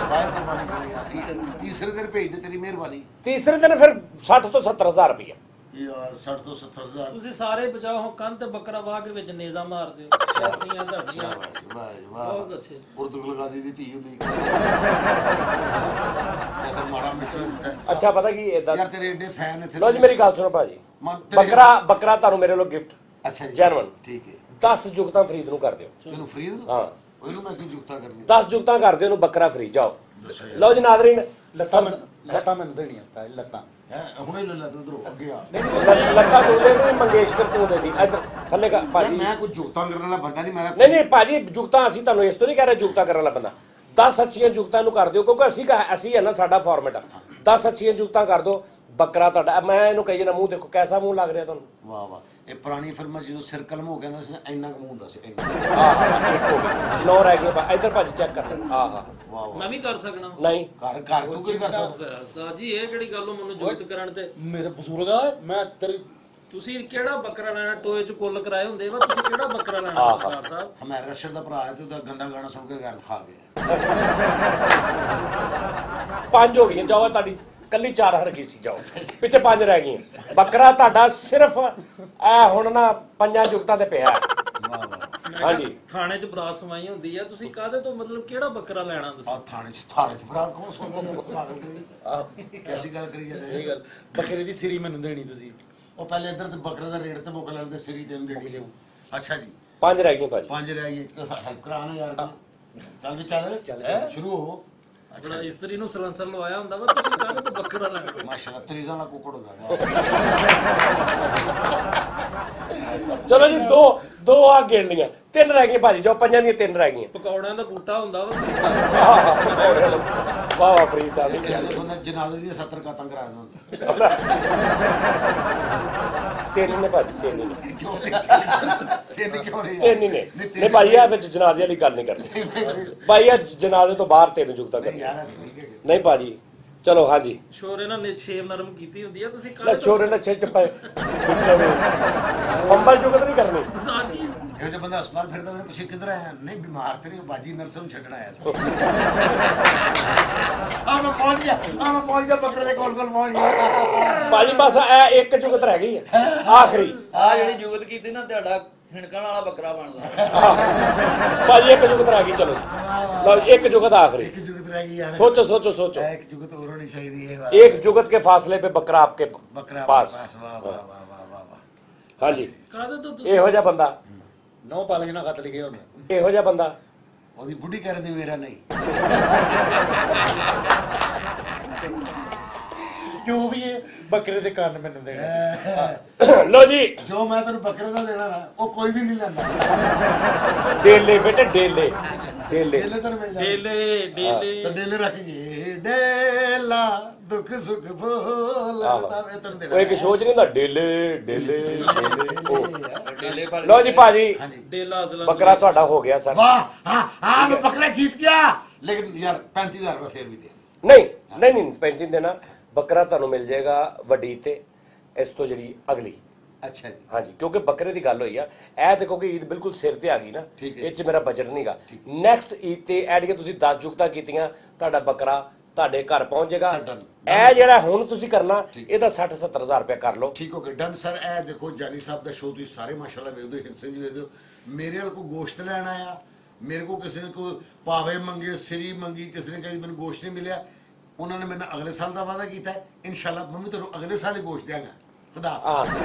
ਬਾਹਰ ਕੁਰਬਾਨੀ ਕਰੇ ਯਾਰ, ਤੀਸਰੇ ਦਿਨ ਭੇਜ ਦੇ, ਤੇਰੀ ਮਿਹਰਬਾਨੀ। ਤੀਸਰੇ ਦਿਨ ਫਿਰ 60 ਤੋਂ 70,000 ਰੁਪਇਆ। ਯਾਰ 60 ਤੋਂ 70,000। ਤੁਸੀਂ ਸਾਰੇ ਬਚਾਓ, ਹੋ ਕੰਨ ਤੇ ਬੱਕਰਾ ਵਾਹ ਕੇ ਵਿੱਚ ਨੇਜ਼ਾ ਮਾਰ ਦਿਓ। ਸਿਆਸੀਆਂ ਤੁਹਾਡੀਆਂ ਵਾਹ ਬਹੁਤ ਅੱਛੇ। ਪੁਰਤਗਾਲ ਗਾਜ਼ੀ ਦੀ ਧੀ ਹੁੰਦੀ ਐਸਾ ਮਾੜਾ ਮਿਸਰ ਦਿੱਤਾ। ਅੱਛਾ ਪਤਾ ਕੀ ਇਦਾਂ, ਯਾਰ ਤੇਰੇ ਐਡੇ ਫੈਨ ਇੱਥੇ। ਲੋ ਜੀ ਮੇਰੀ ਗੱਲ ਸੁਣੋ ਭਾਜੀ, ਬੱਕਰਾ ਤੁਹਾਨੂੰ ਮੇਰੇ ਵੱਲੋਂ ਗਿਫਟ। ਅੱਛਾ ਜੀ ਜੈਨੂਅਨ ਠੀਕ ਹੈ। 10 ਜੁਗਤਾਂ ਫਰੀਦ ਨੂੰ ਕਰ ਦਿਓ। ਤੈਨੂੰ ਫਰੀਦ ਨੂੰ? ਹਾਂ ਉਹਨੂੰ ਮੈਂ ਕਿਉਂ ਜੁਗਤਾ ਕਰਨੀ? 10 ਜੁਗਤਾਂ ਕਰ ਦਿਓ ਉਹਨੂੰ, ਬੱਕਰਾ ਫਰੀ। ਜਾਓ ਲਓ ਜੀ ਨਾਜ਼ਰੀਨ, ਲੱਤਾਂ ਮੈਨੂੰ ਦੇਣੀਆਂ ਸਤਾ ਲੱਤਾਂ ਹੈ ਹੁਣੇ ਲੈ ਲੈ ਤੂੰ ਉਧਰੋਂ ਅੱਗੇ ਆ। ਲੱਤਾਂ ਤੂੰ ਦੇ ਦੇ, ਮੰਗੇਸ਼ਕਰ ਤੂੰ ਦੇ ਦੀ। ਇੱਧਰ ਥੱਲੇ ਭਾਜੀ। ਮੈਂ ਕੋਈ ਜੁਗਤਾ ਕਰਨ ਵਾਲਾ ਬੰਦਾ ਨਹੀਂ। ਮੈਂ ਨਹੀਂ ਭਾਜੀ, ਜੁਗਤਾਂ ਅਸੀਂ ਤੁਹਾਨੂੰ ਇਸ ਤੋਂ ਨਹੀਂ ਕਹਿ ਰਹੇ ਜੁਗਤਾਂ ਕਰਨ ਵਾਲਾ ਬੰਦਾ। 10 ਅੱਛੀਆਂ ਜੁਗਤਾਂ ਨੂੰ ਕਰ ਦਿਓ, ਕਿਉਂਕਿ ਅਸੀਂ ਹੈ ਨਾ, ਸਾਡਾ ਫਾਰਮੈਟ ਆ। 10 ਅੱਛੀਆਂ ਜੁਗਤਾਂ ਕਰ ਦਿਓ, ਬੱਕਰਾ ਤੁਹਾਡਾ। ਮੈਂ ਇਹਨੂੰ ਕਹੀ ਜਾਣਾ, ਮੂੰਹ ਦੇਖੋ ਕੈਸਾ ਮੂੰਹ ਲੱਗ ਰਿਹਾ ਤੁਹਾਨੂੰ। ਵਾਹ ਵਾਹ। ਇਹ ਪੁਰਾਣੀ ਫਿਲਮਾਂ ਜਦੋਂ ਸਿਰ ਕਲਮ ਹੋ ਗਿਆ ਸੀ ਨਾ, ਇੰਨਾ ਕੁ ਮੂੰਹ ਹੁੰਦਾ ਸੀ, ਇੰਨਾ। ਆਹ 9 ਰਹਿ ਗਏ। ਇੱਧਰ ਭਾਜੀ ਚੈੱਕ ਕਰ ਲੈ। ਆਹ ਵਾਹ ਵਾਹ। ਮੈਂ ਵੀ ਕਰ ਸਕਣਾ। ਨਹੀਂ ਘਰ ਤੂੰ ਕੀ ਕਰ ਸਕਦਾ? ਉਸਤਾਦ ਜੀ ਇਹ ਕਿਹੜੀ ਗੱਲ ਮੈਨੂੰ ਜੁਗਤ ਕਰਨ ਤੇ। ਮੇਰੇ ਬਜ਼ੁਰਗ ਆ, ਮੈਂ ਤੇਰੀ ਤੁਸੀਂ ਕਿਹੜਾ ਬੱਕਰਾ ਲੈਣਾ? ਟੋਏ ਚ ਕੁੱਲ ਕਰਾਏ ਹੁੰਦੇ ਵਾ, ਤੁਸੀਂ ਕਿਹੜਾ ਬੱਕਰਾ ਲੈਣਾ ਸਰਦਾਰ ਸਾਹਿਬ? ਹਮਾਰਾ ਰਸ਼ਦ ਦਾ ਭਰਾ ਹੈ ਤੇ ਉਹਦਾ ਗੰਦਾ ਗਾਣਾ ਸੁਣ ਕੇ ਘਰ ਖਾ ਗਿਆ। 5 ਹੋ ਗਈਆਂ। ਜਾਓ ਤੁਹਾਡੀ ਕੱਲੀ 4 ਹਰ ਗਈ ਸੀ, ਜਾਓ ਪਿੱਛੇ 5 ਰਹਿ ਗਈਆਂ। ਬੱਕਰਾ ਤੁਹਾਡਾ ਸਿਰਫ ਐ ਹੁਣ ਨਾ 5 ਜੁਗਤਾਂ ਤੇ ਪਿਆ। ਵਾਹ ਵਾਹ। ਹਾਂਜੀ ਥਾਣੇ ਚ ਬਰਾਤ ਸਮਾਈ ਹੁੰਦੀ ਆ, ਤੁਸੀਂ ਕਾਹਦੇ ਤੋਂ ਮਤਲਬ ਕਿਹੜਾ ਬੱਕਰਾ ਲੈਣਾ ਤੁਸੀਂ? ਆ ਥਾਣੇ ਚ ਭਰਾ ਕੌਣ ਸੁਣਦਾ? ਪਾਗਲ ਕਰੀ ਕੈਸੀ ਗੱਲ ਕਰੀ ਜਾਂਦੇ? ਇਹ ਗੱਲ ਬੱਕਰੇ ਦੀ ਸਿਰੀ ਮੈਨੂੰ ਦੇਣੀ ਤੁਸੀਂ। ਉਹ ਪਹਿਲੇ ਇੱਧਰ ਤੇ ਬੱਕਰੇ ਦਾ ਰੇਟ ਤੇ ਮੁੱਕ ਲੈਣ ਤੇ ਸਿਰੀ ਤੈਨੂੰ ਦੇਣੀ। ਅੱਛਾ ਜੀ 5 ਰਹਿ ਗਈਆਂ ਭਾਜੀ। 5 ਰਹਿ ਗਏ। ਹੈਲਪ ਕਰਾਣਾ ਯਾਰ। ਚੱਲ ਵੀ ਚੱਲ ਸ਼ੁਰੂ ਹੋ ਬੜਾ ਇਸਤਰੀ ਨੂੰ ਸਲੈਂਸਰ ਲਵਾਇਆ ਹੁੰਦਾ ਵਾ ਤੁਸੀਂ ਕਾਹਦੇ ਤੋਂ ਬੱਕਰਾ ਲੈਣਾ ਕੋਈ ਮਾਸ਼ਾਅੱਲਾ ਤਰੀਜ਼ਾਂ ਦਾ ਕੁੱਕੜ ਹੁੰਦਾ ਚਲੋ ਜੀ ਦੋ ਆ ਗਿਣ ਲੀਆਂ 3 ਰਹਿ ਗਈਆਂ ਭਾਜੀ ਜੋ 5 ਦੀਆਂ 3 ਰਹਿ ਗਈਆਂ ਪਕੌੜਿਆਂ ਦਾ ਬੂਟਾ ਹੁੰਦਾ ਵਾ ਤੁਸੀਂ ਵਾਹ ਵਾਹ ਫਰੀਦ ਸਾਹਿਬ ਬੰਦਾ ਜਨਾਜ਼ੇ ਦੀ 70 ਕਾਤਾਂ ਕਰਾ ਦਿੰਦਾ ਤਿੰਨ ਨੇ ਭਾਜੀ ਤਿੰਨ ਨੇ ਕਿਉਂ ਰਹੀ ਤਿੰਨ ਹੀ ਨੇ ਨਹੀਂ ਭਾਈ ਆ ਵਿੱਚ ਜਨਾਜ਼ੇ ਵਾਲੀ ਗੱਲ ਨਹੀਂ ਕਰਨੀ ਭਾਈ ਆ ਜਨਾਜ਼ੇ ਤੋਂ ਬਾਹਰ 3 ਜੁਗਤਾਂ ਕਰਨੀ ਨਹੀਂ ਭਾਜੀ ਚਲੋ ਹਾਂਜੀ ਸ਼ੋਰੇ ਨਾਲ ਸ਼ੇਵ ਨਰਮ ਕੀਤੀ ਹੁੰਦੀ ਆ ਤੁਸੀਂ ਲੈ ਛੋਰੇ ਨੇ ਛੇ ਚੱਪੇ ਫੰਬਲ ਜੁਗਤ ਨਹੀਂ ਕਰਨੀ ਹਾਂਜੀ ਇਹੋ ਜਿਹਾ ਬੰਦਾ ਹਸਪਤਾਲ ਫਿਰਦਾ ਮੇਰੇ ਪਿੱਛੇ ਕਿੱਧਰ ਆਇਆ ਨਹੀਂ ਬਿਮਾਰ ਤੇ ਨਹੀਂ ਬਾਜੀ ਨਰਸ ਨੂੰ ਛੱਡਣ ਆਇਆ ਸੀ ਮੈਂ ਪਹੁੰਚ ਗਿਆ ਬੱਕਰੇ ਦੇ ਕੋਲ ਪਹੁੰਚ ਗਿਆ ਭਾਜੀ ਬਸ ਇਹ ਇੱਕ ਜੁਗਤ ਰਹਿ ਗਈ ਹੈ ਆਖਰੀ ਆ ਜਿਹੜੀ ਜੁਗਤ ਕੀਤੀ ਨਾ ਤੁਹਾਡਾ ਹਿਣਕਣ ਵਾਲਾ ਬੱਕਰਾ ਬਣਦਾ ਭਾਜੀ ਇੱਕ ਜੁਗਤ ਰਹਿ ਗਈ ਚਲੋ ਜੀ ਲਓ ਇੱਕ ਜੁਗਤ आखिरी एक जुगत रह गई यार सोचो एक जुगत और होनी चाहिए एक जुगत के फासले पे बकरा आपके बकरा पास वाह वाह वाह वाह वाह वाह हाँ जी ਕਾਹਦੇ ਤੋਂ ਤੁਸੀਂ ਇਹੋ ਜਿਹਾ ਬੰਦਾ ਨੌ ਪਾਲੇ ਨਾ ਖਤ ਲਿਖੇ ਹੁੰਦੇ ਇਹੋ ਜਿਹਾ ਬੰਦਾ ਉਹਦੀ ਬੁੱਢੀ ਕਰਦੀ ਮੇਰਾ ਨਹੀਂ ਕਿਉਂ ਵੀ ਇਹ ਬੱਕਰੇ ਦੇ ਕੰਨ ਮੈਨੂੰ ਦੇਣੇ ਲੋ ਜੀ ਜੋ ਮੈਂ ਤੈਨੂੰ ਬੱਕਰੇ ਦਾ ਦੇਣਾ ਨਾ ਉਹ ਕੋਈ ਵੀ ਨਹੀਂ ਲੈਂਦਾ ਡੇਲੇ ਬੇਟੇ ਡੇਲੇ ਡੇਲੇ ਡੇਲੇ ਤੈਨੂੰ ਮਿਲ ਜਾਣਗੇ ਡੇਲੇ ਤਾਂ ਡੇਲੇ ਰੱਖ ਗਏ ਡੇਲਾ ਦੁੱਖ ਸੁੱਖ ਭੋਲਾ ਮੈਂ ਤੈਨੂੰ ਦੇਣਾ ਉਹ ਇੱਕ ਸੋਚ ਨਹੀਂ ਹੁੰਦਾ ਡੇਲੇ ਡੇਲੇ ਡੇਲੇ ਪੜ ਲੋ ਜੀ ਭਾਜੀ ਡੇਲਾ ਅਸਲਾ ਬੱਕਰਾ ਤੁਹਾਡਾ ਹੋ ਗਿਆ ਸਰ वाह हाँ हाँ मैं बकरा जीत गया लेकिन यार 35,000 रुपये फिर भी दे ਨਹੀਂ 35 ਦੇਣਾ ਬੱਕਰਾ ਤੁਹਾਨੂੰ ਮਿਲ ਜਾਏਗਾ ਵੱਡੀ ਤੇ ਇਸ ਤੋਂ ਜਿਹੜੀ ਅਗਲੀ अच्छा जी ਹਾਂਜੀ ਕਿਉਂਕਿ ਬੱਕਰੇ ਦੀ ਗੱਲ ਹੋਈ ਆ ਇਹ ਦੇਖੋ ਕਿ ਈਦ ਬਿਲਕੁਲ ਸਿਰ ਤੇ ਆ ਗਈ ਨਾ ਠੀਕ ਹੈ। ਇਹ ਚ ਮੇਰਾ ਬਜਟ ਨਹੀਂਗਾ ਨੈਕਸਟ ਈਦ ਤੇ ਐਡ ਕੇ ਤੁਸੀਂ 10 ਜੁਗਤਾਂ ਕੀਤੀਆਂ ਤੁਹਾਡਾ ਬੱਕਰਾ ਤੁਹਾਡੇ ਘਰ ਪਹੁੰਚ ਜਾਏਗਾ Done. ਇਹ ਜਿਹੜਾ ਹੁਣ ਤੁਸੀਂ ਕਰਨਾ ਇਹਦਾ 60-70 ਰੁਪਏ ਕਰ ਲਓ ठीक हो गया डन सर ए देखो जानी साहब का शो तुम सारे माशाल्लाह वेखदे हो हिस्से जी वेखदे हो मेरे वाल को गोश्त लैन आया मेरे को किसी ने कोई पावे मंगे सिरी मंगी किसी ने कही मैंने गोश्त नहीं मिले उन्होंने मैंने अगले साल का वादा किया है इंशाल्लाह मम्मी तेन अगले साल ही गोश्त देंगा खुदा हाफिज़।